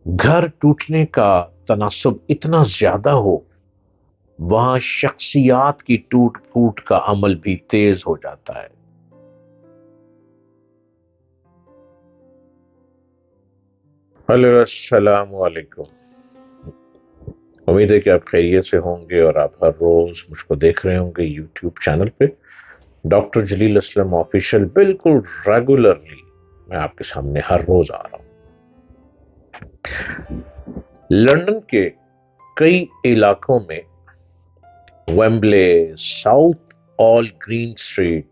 घर टूटने का तनासुब इतना ज्यादा हो, वहां शख्सियात की टूट फूट का अमल भी तेज हो जाता है। हेलो, अस्सलाम वालेकुम। उम्मीद है कि आप खैरियत से होंगे और आप हर रोज मुझको देख रहे होंगे यूट्यूब चैनल पे। डॉक्टर जलील असलम ऑफिशियल बिल्कुल रेगुलरली मैं आपके सामने हर रोज आ रहा हूं। लंदन के कई इलाकों में, Wembley, Southall Green Street,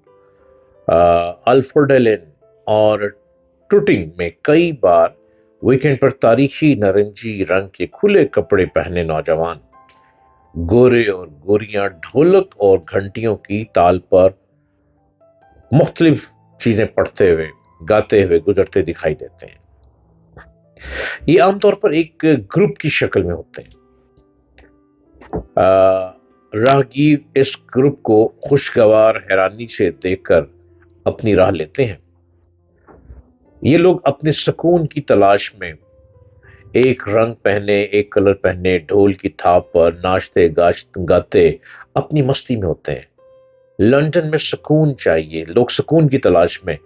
Ilford इन और टुटिंग में कई बार वीकेंड पर तारीखी नारंगी रंग के खुले कपड़े पहने नौजवान, गोरे और गोरियां ढोलक और घंटियों की ताल पर मुख्तलिफ चीजें पढ़ते हुए, गाते हुए गुजरते दिखाई देते हैं। ये आमतौर पर एक ग्रुप की शक्ल में होते हैं। राहगीर इस ग्रुप को खुशगवार हैरानी से देखकर अपनी राह लेते हैं। ये लोग अपने सुकून की तलाश में एक रंग पहने, एक कलर पहने, ढोल की थाप पर नाचते गाते अपनी मस्ती में होते हैं। लंदन में सुकून चाहिए, लोग सुकून की तलाश में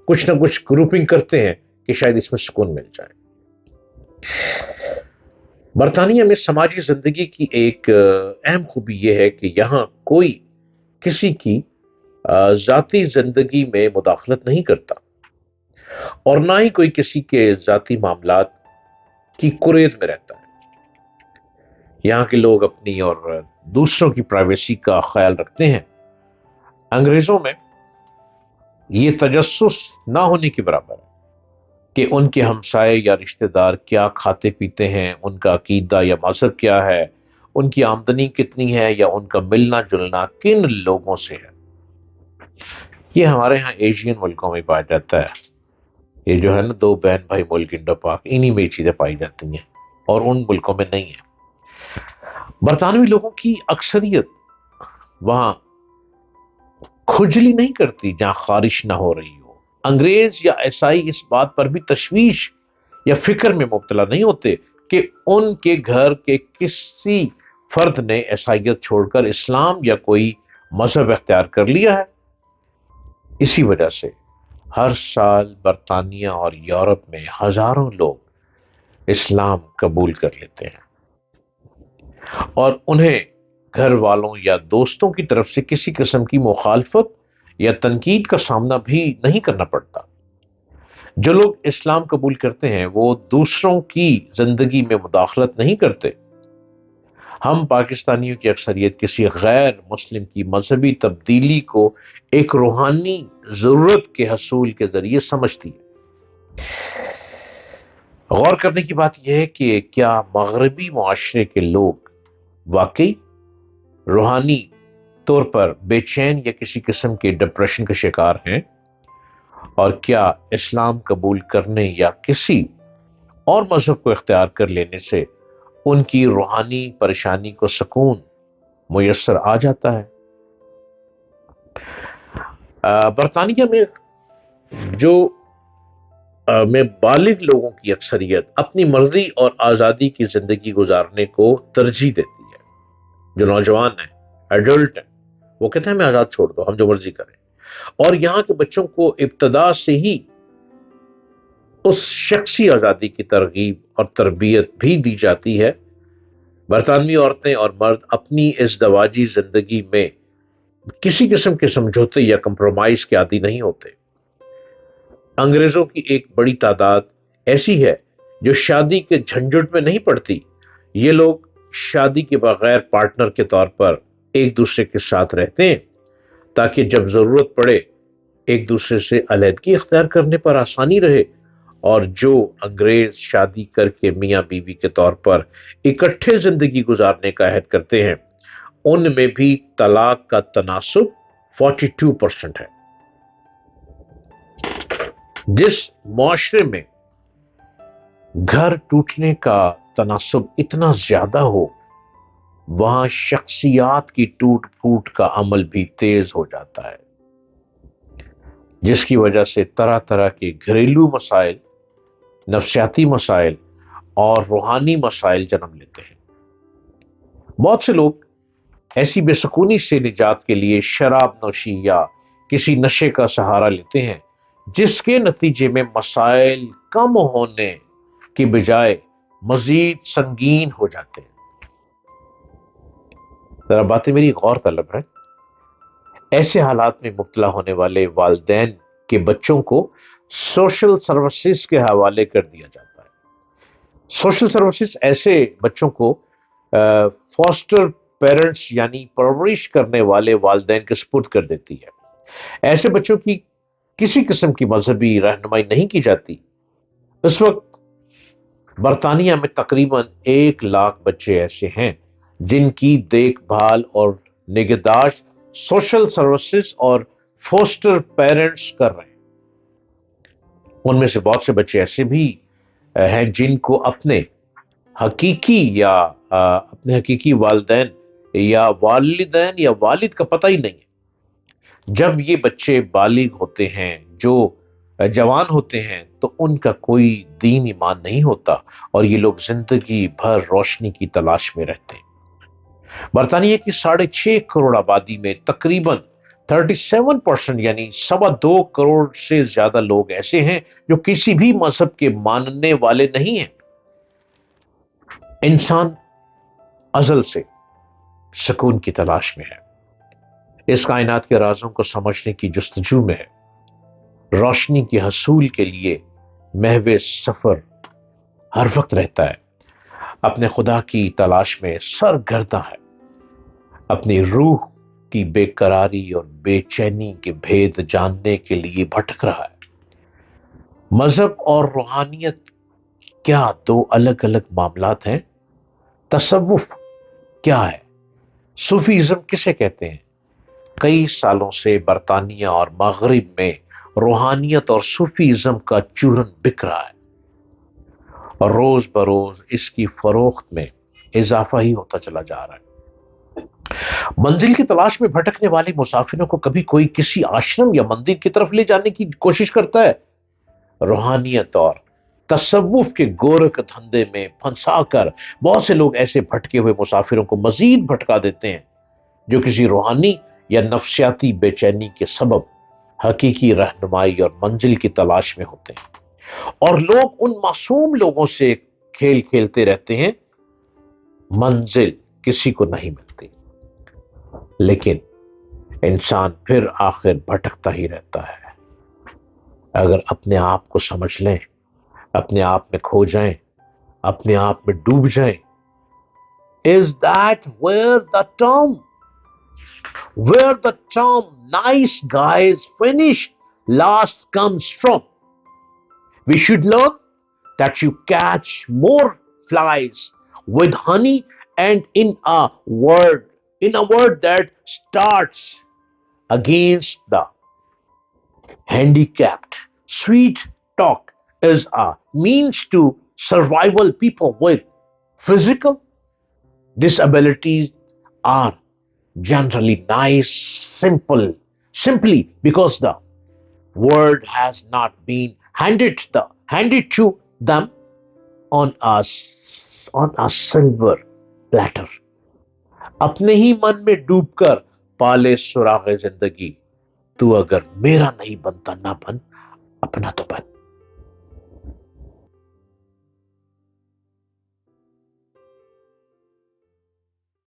कुछ ना कुछ ग्रुपिंग करते हैं कि शायद इसमें सुकून मिल जाए। बरतानिया में समाजी जिंदगी की एक अहम खूबी यह है कि यहाँ कोई किसी की जाती जिंदगी में मुदाखलत नहीं करता और ना ही कोई किसी के जाती मामलात की कुरेद में रहता है। यहाँ के लोग अपनी और दूसरों की प्राइवेसी का ख्याल रखते हैं। अंग्रेजों में ये तजस्सुस ना होने के बराबर है कि उनके हमसाए या रिश्तेदार क्या खाते पीते हैं, उनका अकीदा या मजहब क्या है, उनकी आमदनी कितनी है या उनका मिलना जुलना किन लोगों से है। ये हमारे यहाँ एशियन मुल्कों में पाया जाता है। ये जो है ना, दो बहन भाई मुल्क इंडो पाक, इन्हीं में ये चीजें पाई जाती हैं और उन मुल्कों में नहीं है। बरतानवी लोगों की अक्सरियत वहां खुजली नहीं करती जहां खारिश ना हो रही हो। अंग्रेज या ईसाई इस बात पर भी तशवीश या फिक्र में मुब्तला नहीं होते कि उनके घर के किसी फर्द ने ईसाइयत छोड़कर इस्लाम या कोई मजहब अख्तियार कर लिया है। इसी वजह से हर साल बरतानिया और यूरोप में हजारों लोग इस्लाम कबूल कर लेते हैं और उन्हें घर वालों या दोस्तों की तरफ से किसी किस्म की मुखालफत या तनकीद का सामना भी नहीं करना पड़ता। जो लोग इस्लाम कबूल करते हैं वो दूसरों की जिंदगी में मुदाखलत नहीं करते। हम पाकिस्तानियों की अक्सरियत किसी गैर मुस्लिम की मजहबी तब्दीली को एक रूहानी जरूरत के हसूल के जरिए समझती है। गौर करने की बात यह है कि क्या मगरबी मुआशरे के लोग वाकई रूहानी तौर पर बेचैन या किसी किस्म के डिप्रेशन का शिकार हैं, और क्या इस्लाम कबूल करने या किसी और मजहब को इख्तियार कर लेने से उनकी रूहानी परेशानी को सुकून मुयस्सर आ जाता है। बरतानिया में जो में बालिग लोगों की अक्सरियत अपनी मर्जी और आज़ादी की जिंदगी गुजारने को तरजीह देती है। जो नौजवान हैं, एडल्ट हैं, वो कहते हैं हमें आज़ाद छोड़ दो, हम जो मर्जी करें। और यहाँ के बच्चों को इब्तदा से ही उस शख्सी आज़ादी की तरगीब और तरबियत भी दी जाती है। बरतानवी औरतें और मर्द अपनी इस दवाजी जिंदगी में किसी किस्म के समझौते या कंप्रोमाइज के आदी नहीं होते। अंग्रेजों की एक बड़ी तादाद ऐसी है जो शादी के झंझट में नहीं पड़ती। ये लोग शादी के बगैर पार्टनर के तौर पर एक दूसरे के साथ रहते हैं ताकि जब जरूरत पड़े एक दूसरे से अलहदगी इख्तियार करने पर आसानी रहे। और जो अंग्रेज शादी करके मियां बीवी के तौर पर इकट्ठे जिंदगी गुजारने का अहद करते हैं, उनमें भी तलाक का तनासुब 42% है। जिस मुआशरे में घर टूटने का तनासुब इतना ज्यादा हो, वहां शख्सियात की टूट फूट का अमल भी तेज हो जाता है, जिसकी वजह से तरह तरह के घरेलू मसाइल, नफसियाती मसाइल اور روحانی مسائل جنم لیتے ہیں۔ بہت سے لوگ ایسی بے سکونی سے نجات کے لیے شراب نوشی یا کسی نشے کا سہارا لیتے ہیں، جس کے نتیجے میں مسائل کم ہونے کی بجائے مزید سنگین ہو جاتے ہیں۔ ذرا باتیں میری غور طلب ہے۔ ایسے حالات میں مبتلا ہونے والے والدین کے بچوں کو سوشل سروسز کے حوالے کر دیا جاتا ہے۔ سوشل سروسز ایسے بچوں کو فاسٹر پیرنٹس یعنی پرورش کرنے والے والدین کے سپرد کر دیتی ہے۔ ایسے بچوں کی کسی قسم کی مذہبی رہنمائی نہیں کی جاتی۔ اس وقت برطانیہ میں تقریباً 1 لاکھ بچے ایسے ہیں جن کی دیکھ بھال اور نگہداشت سوشل سروسز اور فاسٹر پیرنٹس کر رہے ہیں۔ ان میں سے بہت سے بچے ایسے بھی ہیں جن کو اپنے حقیقی والدین یا والدین یا والد کا پتہ ہی نہیں ہے۔ جب یہ بچے بالغ ہوتے ہیں، جو جوان ہوتے ہیں، تو ان کا کوئی دین ایمان نہیں ہوتا اور یہ لوگ زندگی بھر روشنی کی تلاش میں رہتے ہیں۔ برطانیہ کی 6.5 کروڑ آبادی میں تقریباً 37% یعنی 2.25 کروڑ سے زیادہ لوگ ایسے ہیں جو کسی بھی مذہب کے ماننے والے نہیں ہیں۔ انسان ازل سے سکون کی تلاش میں ہے، اس کائنات کے رازوں کو سمجھنے کی جستجو میں ہے، روشنی کے حصول کے لیے محو سفر ہر وقت رہتا ہے، اپنے خدا کی تلاش میں سرگرداں ہے، اپنی روح کی بے قراری اور بے چینی کے بھید جاننے کے لیے بھٹک رہا ہے۔ مذہب اور روحانیت کیا دو الگ الگ معاملات ہیں؟ تصوف کیا ہے؟ صوفیزم کسے کہتے ہیں؟ کئی سالوں سے برطانیہ اور مغرب میں روحانیت اور صوفیزم کا چورن بک رہا ہے اور روز بروز اس کی فروخت میں اضافہ ہی ہوتا چلا جا رہا ہے۔ منزل کی تلاش میں بھٹکنے والے مسافروں کو کبھی کوئی کسی آشرم یا مندر کی طرف لے جانے کی کوشش کرتا ہے۔ روحانیت اور تصوف کے گورکھ دھندے میں پھنسا کر بہت سے لوگ ایسے بھٹکے ہوئے مسافروں کو مزید بھٹکا دیتے ہیں جو کسی روحانی یا نفسیاتی بے چینی کے سبب حقیقی رہنمائی اور منزل کی تلاش میں ہوتے ہیں، اور لوگ ان معصوم لوگوں سے کھیل کھیلتے رہتے ہیں۔ منزل کسی کو نہیں ملتی، لیکن انسان پھر آخر بھٹکتا ہی رہتا ہے۔ اگر اپنے آپ کو سمجھ لیں، اپنے آپ میں کھو جائیں، اپنے آپ میں ڈوب جائیں، is that where the term nice guys finish last comes from? We should learn that you catch more flies with honey and in a word that starts against the handicapped. Sweet talk is a means to survival. People with physical disabilities are generally nice, simply because the word has not been handed to them on a silver platter. اپنے ہی من میں ڈوب کر پالے سراغ زندگی، تو اگر میرا نہیں بنتا نہ بن، اپنا تو بن۔